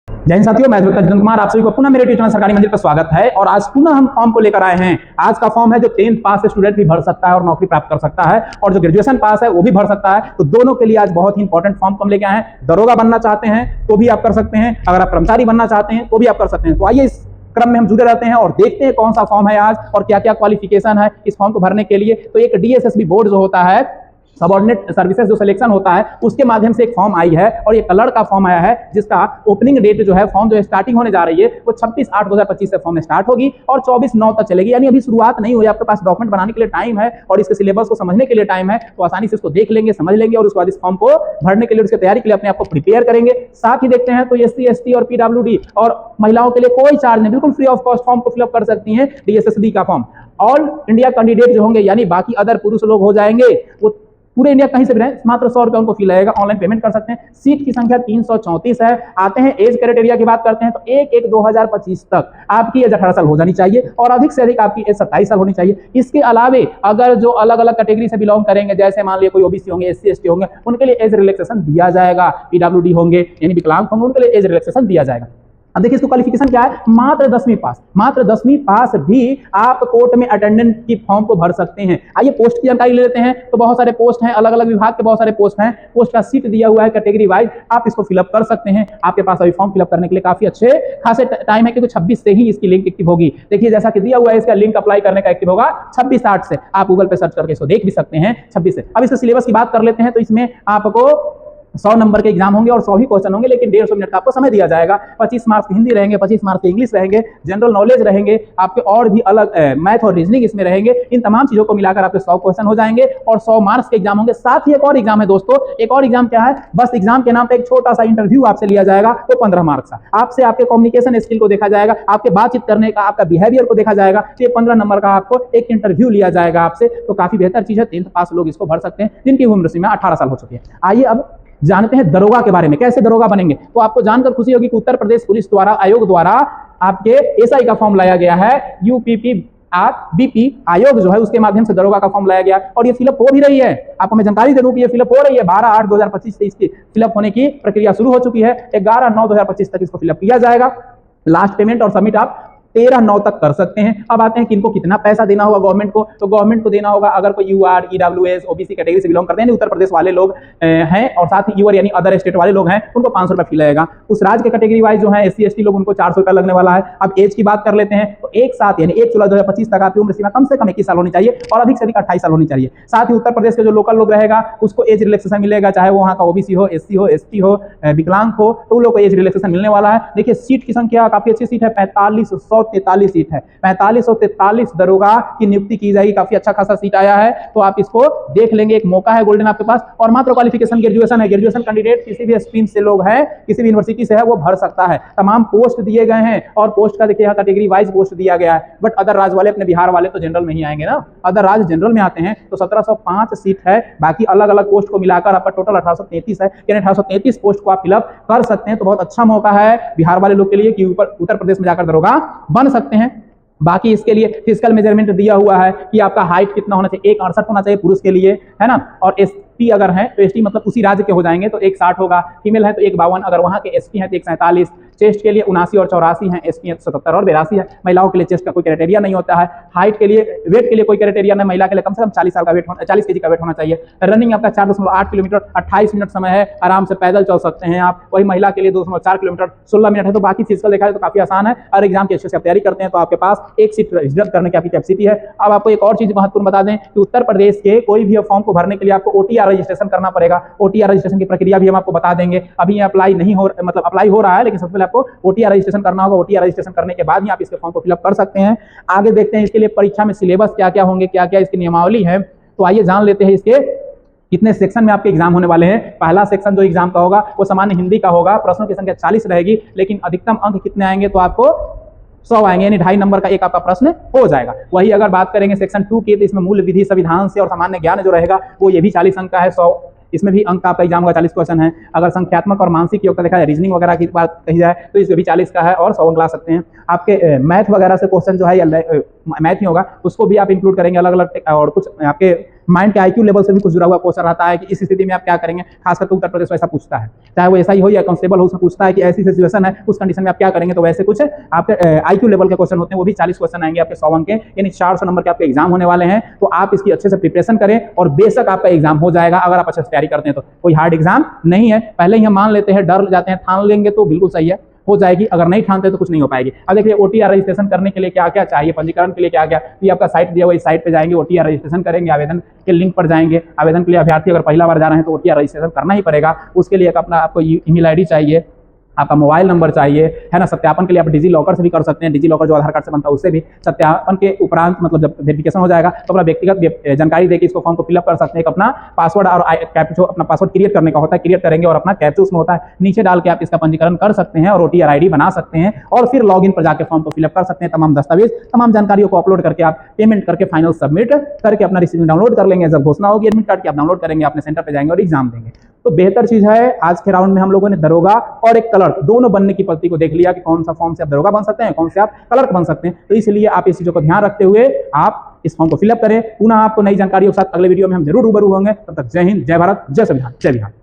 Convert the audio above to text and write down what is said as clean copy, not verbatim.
जय हिंद साथियों, मैं जितेंद्र कुमार आप सभी को पुनः मेरे यूट्यूब चैनल सरकारी मंदिर पर स्वागत है। और आज पुनः हम फॉर्म को लेकर आए हैं। आज का फॉर्म है जो 10th पास स्टूडेंट भी भर सकता है और नौकरी प्राप्त कर सकता है, और जो ग्रेजुएशन पास है वो भी भर सकता है। तो दोनों के लिए आज बहुत ही इंपॉर्टेंट फॉर्म को हम लेकर आए हैं। दरोगा बनना चाहते हैं तो भी आप कर सकते हैं, अगर आप कर्मचारी बनना चाहते हैं तो भी आप कर सकते हैं। तो आइए इस क्रम में हम जुड़े रहते हैं और देखते हैं कौन सा फॉर्म है आज और क्या क्या क्वालिफिकेशन है इस फॉर्म को भरने के लिए। तो एक DSSB बोर्ड जो होता है, सबऑर्डिनेट सर्विसेज जो सिलेक्शन होता है, उसके माध्यम से एक फॉर्म आई है और ये कलर का फॉर्म आया है, जिसका ओपनिंग डेट जो है फॉर्म जो स्टार्टिंग होने जा रही है वो 26/8/2025 से फॉर्म स्टार्ट होगी और 24/9 तक चलेगी। यानी अभी शुरुआत नहीं हुई, आपके पास डॉक्यूमेंट बनाने के लिए टाइम है और इसके सिलेबस को समझने के लिए टाइम है। तो आसानी से इसको देख लेंगे, समझ लेंगे और उसके बाद इस फॉर्म को भरने के लिए, उसकी तैयारी के लिए अपने आप को प्रिपेयर करेंगे। साथ ही देखते हैं तो SC ST और PWD और महिलाओं के लिए कोई चार्ज नहीं, बिल्कुल फ्री ऑफ कॉस्ट फॉर्म को फिलअप कर सकती हैं DSSB का फॉर्म। ऑल इंडिया कैंडिडेट जो होंगे, यानी बाकी अदर पुरुष लोग हो जाएंगे, वो पूरे इंडिया कहीं से भी रहें, मात्र 100 रुपए उनको फी लगेगा, ऑनलाइन पेमेंट कर सकते हैं। सीट की संख्या 334 है। आते हैं एज क्राइटेरिया की बात करते हैं तो 1/1/2025 तक आपकी एज 18 साल हो जानी चाहिए और अधिक से अधिक आपकी एज 27 साल होनी चाहिए। इसके अलावे अगर जो अलग अलग कैटेगरी से बिलोंग करेंगे, जैसे मान लिया कोई OBC होंगे, SC ST होंगे, उनके लिए एज रिलैक्सेशन दिया जाएगा। PWD होंगे यानी विकलांग होंगे, उनके लिए एज रिलैक्सेशन दिया जाएगा। अब देखिए इसको क्वालिफिकेशन क्या है, मात्र 10वीं पास। मात्र 10वीं पास भी आप कोर्ट में अटेंडेंट की फॉर्म को भर सकते हैं। आइए पोस्ट की जानकारी ले लेते हैं। तो बहुत सारे पोस्ट हैं, अलग अलग विभाग के बहुत सारे पोस्ट हैं। पोस्ट का सीट दिया हुआ है कैटेगरी वाइज, आप इसको फिलअप कर सकते हैं। आपके पास अभी फॉर्म फिलअप करने के लिए काफी अच्छे खासे टाइम है, क्योंकि 26 से ही इसकी लिंक एक्टिव होगी। देखिए जैसा कि दिया हुआ है, इसका लिंक अप्लाई करने का एक्टिव होगा 26/8 से। आप गूगल पे सर्च करके इसको देख भी सकते हैं 26 से। अब इसका सिलेबस की बात कर लेते हैं तो इसमें आपको 100 नंबर के एग्जाम होंगे और 100 ही क्वेश्चन होंगे, लेकिन 150 मिनट का आपको समय दिया जाएगा। 25 मार्क्स हिंदी रहेंगे, 25 मार्क्स इंग्लिश रहेंगे, जनरल नॉलेज रहेंगे, आपके और भी अलग मैथ और रीजनिंग इसमें रहेंगे। इन तमाम चीजों को मिलाकर आपके 100 क्वेश्चन हो जाएंगे और 100 मार्क्स के एग्जाम होंगे। साथ ही एक और एग्जाम है दोस्तों। एक और एग्जाम क्या है, बस एग्जाम के नाम पे एक छोटा सा इंटरव्यू आपसे लिया जाएगा, वो 15 मार्क्स का। आपसे आपके कम्युनिकेशन स्किल को देखा जाएगा, आपके बातचीत करने का, आपका बिहेवियर को देखा जाएगा। ये 15 नंबर का आपको एक इंटरव्यू लिया जाएगा आपसे। तो काफी बेहतर चीज है। 10th पास लोग इसको भर सकते हैं जिनकी उम्र सीमा 18 साल हो चुकी है। आइए अब जानते हैं दरोगा के बारे में, कैसे दरोगा बनेंगे। तो आपको जानकर खुशी होगी कि उत्तर प्रदेश पुलिस द्वारा आयोग द्वारा आपके SI का फॉर्म लाया गया है। UPPRBP आयोग जो है उसके माध्यम से दरोगा का फॉर्म लाया गया और ये फिलअप हो भी रही है। आपको मैं जानकारी दे दूं कि ये फिलअप हो रही है। 12/8/2025 से इसकी फिलअप होने की प्रक्रिया शुरू हो चुकी है। 11/9/2025 तक इसको फिलअप किया जाएगा। लास्ट पेमेंट और सबमिट आप 13/9 तक कर सकते हैं। अब आते हैं कि इनको कितना पैसा देना होगा गवर्नमेंट को। तो गवर्नमेंट को देना होगा, अगर कोई UR EWS OBC कैटेगरी से बिलोंग करते हैं, उत्तर प्रदेश वाले लोग हैं, और साथ ही UR यानी अदर स्टेट वाले लोग हैं, उनको 500 रुपए फी लगेगा। उस राज्य के कैटेगरी वाइज जो है SC ST लोग, उनको 400 रुपए लगने वाला है। अब एज की बात कर लेते हैं तो एक साथ यानी 1/16/2025 तक आपकी उम्र सीमा कम से कम 21 साल होनी चाहिए और अधिक से अधिक 28 साल होनी चाहिए। साथ ही उत्तर प्रदेश के जो लोकल लोग रहेगा उसको एज रिलैक्सेशन मिलेगा, चाहे वो वहाँ का OBC हो, SC हो, ST हो, विकलांग हो, तो उन लोग को एज रिलैक्सेशन मिलने वाला है। देखिए सीट की संख्या काफी अच्छी सीट है, 4543 सीट है। 4543 दरोगा की नियुक्ति की जाएगी। काफी अच्छा खासा सीट आया है, तो आप इसको देख लेंगे। एक मौका है गोल्डन आपके पास। और मात्र क्वालिफिकेशन ग्रेजुएशन है। ग्रेजुएशन कैंडिडेट किसी भी स्ट्रीम से लोग हैं, किसी भी यूनिवर्सिटी से है, वो भर सकता है। तमाम पोस्ट दिए गए हैं और पोस्ट का देखिए यहाँ कैटेगरी वाइज पोस्ट दिया गया है। बट अदर राज्य वाले, अपने बिहार वाले तो जनरल में ही आएंगे ना, अदर राज्य जनरल में आते हैं। तो 1705 सीट है। बाकी अलग अलग पोस्ट को मिलाकर आपका टोटल 1833 है, यानी 1833 पोस्ट को आप फिलअप कर सकते हैं। तो बहुत अच्छा मौका है बिहार वाले लोग के लिए कि उत्तर प्रदेश में जाकर दरोगा बन सकते हैं। बाकी इसके लिए फिजिकल मेजरमेंट दिया हुआ है कि आपका हाइट कितना होना चाहिए। 1.68 होना चाहिए पुरुष के लिए, है ना। और ST अगर है तो ST मतलब उसी राज्य के हो जाएंगे, तो 1.60 होगा। फीमेल है तो 1.52, अगर वहाँ के ST है तो 1.47। चेस्ट के लिए 79 और 84 है, ST है 77 और 82 है। महिलाओं के लिए चेस्ट का कोई क्राइटेरिया नहीं होता है। हाइट के लिए, वेट के लिए कोई क्राइटेरिया नहीं। महिला के लिए कम से कम 40 साल का वेट, 40 kg का वेट होना चाहिए। रनिंग आपका 4.8 किलोमीटर 28 मिनट समय है, आराम से पैदल चल सकते हैं आप। वही महिला के लिए 2.4 किलोमीटर 16 मिनट है। तो बाकी फिजिकल देखा जाए तो काफी आसान है। और एग्जाम की अच्छे से आप तैयारी करते हैं तो आपके पास एक सीट रिजर्व करने की आपकी कैपेसिटी है। अब आपको एक और चीज महत्वपूर्ण बता दें कि उत्तर प्रदेश के कोई भी फॉर्म को भरने के लिए आपको OTR रजिस्ट्रेशन करना पड़ेगा। OTR रजिस्ट्रेशन की प्रक्रिया भी हम आपको बता देंगे। अभी ये अप्लाई नहीं हो, मतलब अप्लाई हो रहा है, लेकिन सबसे पहले आपको OTR रजिस्ट्रेशन करना होगा। OTR रजिस्ट्रेशन करने के बाद ही आप इसके फॉर्म को फिलअप कर सकते हैं। आगे देखते हैं इसके लिए परीक्षा में सिलेबस क्या क्या होंगे, क्या क्या इसकी नियमावली है। तो आइए जान लेते हैं इसके कितने सेक्शन में आपके एग्जाम होने वाले हैं। पहला सेक्शन जो एग्जाम का होगा वो सामान्य हिंदी का होगा। प्रश्नों की संख्या 40 रहेगी, लेकिन अधिकतम अंक कितने आएंगे तो आपको 100 आएंगे, यानी 2.5 नंबर का एक आपका प्रश्न हो जाएगा। वही अगर बात करेंगे सेक्शन 2 की, तो इसमें मूल विधि संविधान से और सामान्य ज्ञान जो रहेगा वो ये भी 40 अंक का है। 100 इसमें भी अंक आपका एग्जाम का 40 क्वेश्चन है। अगर संख्यात्मक और मानसिक योग का देखा जाए, रीजनिंग वगैरह की बात कही जाए, तो इसमें भी 40 का है और 100 अंक ला सकते हैं। आपके मैथ वगैरह से क्वेश्चन जो है या मैथ ही होगा, उसको भी आप इंक्लूड करेंगे अलग अलग, और कुछ आपके माइंड के आईक्यू लेवल से भी कुछ जुड़ा हुआ क्वेश्चन रहता है कि इस स्थिति में आप क्या करेंगे, खास करके उत्तर प्रदेश ऐसा पूछता है, चाहे वो ऐसा ही हो या कांस्टेबल हो, उसमें पूछता है कि ऐसी सिचुएशन है, उस कंडीशन में आप क्या करेंगे। तो वैसे कुछ आपके आईक्यू लेवल के क्वेश्चन होते हैं, वो भी 40 क्वेश्चन आएंगे आपके 100 अंक के, यानी 400 नंबर के आपके एग्जाम होने वाले हैं। तो आप इसकी अच्छे से प्रिपरेशन करें और बेशक आपका एग्जाम हो जाएगा अगर आप अच्छे से तैयारी करते हैं तो। कोई हार्ड एग्जाम नहीं है, पहले ही हम मान लेते हैं, डर जाते हैं, ठान लेंगे तो बिल्कुल सही है, हो जाएगी। अगर नहीं ठानते तो कुछ नहीं हो पाएगी। अब देखिए ओटीआर रजिस्ट्रेशन करने के लिए क्या क्या चाहिए, पंजीकरण के लिए क्या क्या, ये आपका साइट दिया हुआ, इस साइट पे जाएंगे, ओटीआर रजिस्ट्रेशन करेंगे, आवेदन के लिंक पर जाएंगे। आवेदन के लिए अभ्यर्थी अगर पहला बार जा रहे हैं तो ओटीआर रजिस्ट्रेशन करना ही पड़ेगा। उसके लिए अपना आपको ईमेल आईडी चाहिए, आपका मोबाइल नंबर चाहिए, है ना। सत्यापन के लिए आप डिजी लॉकर से भी कर सकते हैं, डिजी लॉकर जो आधार कार्ड से बनता है उससे भी। सत्यापन के उपरांत मतलब जब वेरिफिकेशन हो जाएगा तो अपना व्यक्तिगत जानकारी देकर इसको फॉर्म को फिलअप कर सकते हैं। अपना पासवर्ड और कैप्चो, अपना पासवर्ड क्रिएट करने का होता है, क्रिएट करेंगे और अपना कैप्चो उसमें होता है, नीचे डाल के आप इसका पंजीकरण कर सकते हैं और ओटीआर आईडी बना सकते हैं और फिर लॉगिन पर जाकर फॉर्म को फिलअप कर सकते हैं। तमाम दस्तावेज, तमाम जानकारियों को अपलोड करके आप पेमेंट करके फाइनल सबमिट करके अपना रिसीव डाउनलोड कर लेंगे। जब घोषणा होगी एडमिट कार्ड की, आप डाउनलोड करेंगे, अपने सेंटर पर जाएंगे और एग्जाम देंगे। तो बेहतर चीज है, आज के राउंड में हम लोगों ने दरोगा और एक क्लर्क दोनों बनने की पद्धति को देख लिया कि कौन सा फॉर्म से आप दरोगा बन सकते हैं, कौन से आप क्लर्क बन सकते हैं। तो इसलिए आप इस चीजों को ध्यान रखते हुए आप इस फॉर्म को फिलअप करें। पुनः आपको नई जानकारियों के साथ अगले वीडियो में हम जरूर रूबरू होंगे। तब तक जय हिंद, जय भारत, जय संविधान, जय बिहार।